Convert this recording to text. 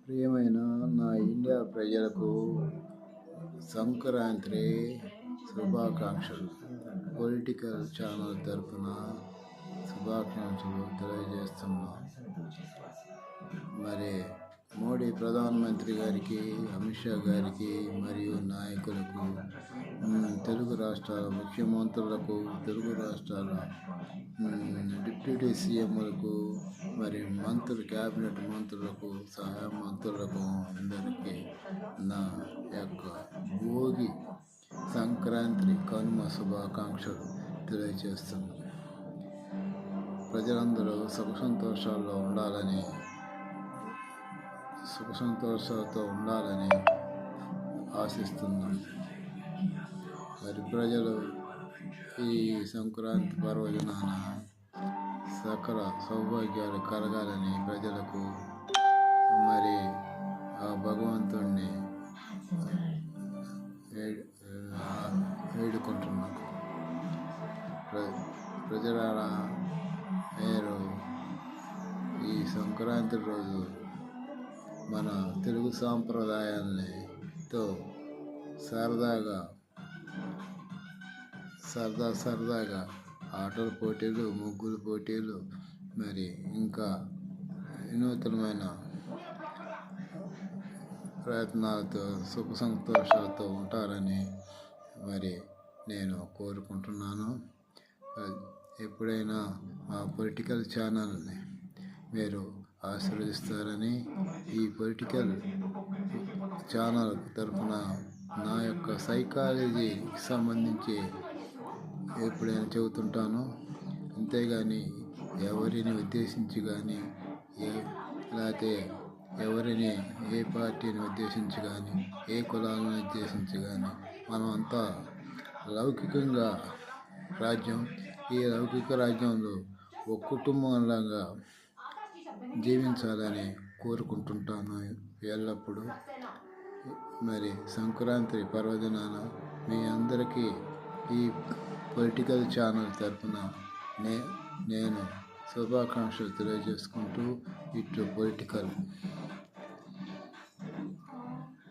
ప్రియమైన నా ఇండియా ప్రజలకు సంక్రాంతి శుభాకాంక్షలు. పొలిటికల్ ఛానల్ తరఫున శుభాకాంక్షలు తెలియజేస్తున్నాం. మరి మోడీ ప్రధానమంత్రి గారికి, అమిత్ షా గారికి మరియు నాయకులకు, తెలుగు రాష్ట్రాల ముఖ్యమంత్రులకు, తెలుగు రాష్ట్రాల డిప్యూటీ సీఎంలకు, మరి క్యాబినెట్ మంత్రులకు, సహాయ మంత్రులకు అందరికీ నా యొక్క భోగి సంక్రాంతి కనుమ శుభాకాంక్షలు తెలియజేస్తున్నాను. ప్రజలందరూ సుఖ సంతోషాలతో ఉండాలని ఆశిస్తున్నాను. మరి ప్రజలు ఈ సంక్రాంతి పర్వదినాన సకల సౌభాగ్యాలు కలగాలని ప్రజలకు మరి ఆ భగవంతుణ్ణి వేడుకుంటున్నాను. ప్రజలారా, మీరు ఈ సంక్రాంతి రోజు మన తెలుగు సాంప్రదాయాలతో సరదాగా ఆటల పోటీలు, ముగ్గుల పోటీలు, మరి ఇంకా వినూతనమైన ప్రయత్నాలతో సుఖ సంతోషాలతో ఉంటారని మరి నేను కోరుకుంటున్నాను. ఎప్పుడైనా ఆ పొలిటికల్ ఛానల్ని మీరు ఆశీర్వదిస్తారని, ఈ పొలిటికల్ ఛానల్ తరఫున నా యొక్క సైకాలజీకి సంబంధించి ఎప్పుడైనా చెబుతుంటాను. అంతేగాని ఎవరిని ఉద్దేశించి కానీ, లేకపోతే ఎవరిని ఏ పార్టీని ఉద్దేశించి కానీ, ఏ కులాలను ఉద్దేశించి కానీ, మనం అంతా లౌకికంగా ఈ లౌకిక రాజ్యంలో ఒక కుటుంబంలాగా జీవించాలని కోరుకుంటుంటాను ఎల్లప్పుడూ. మరి సంక్రాంతి పర్వదినాన మీ అందరికీ ఈ పొలిటికల్ ఛానల్ తరఫున నేను శుభాకాంక్షలు తెలియజేసుకుంటూ, ఇటు పొలిటికల్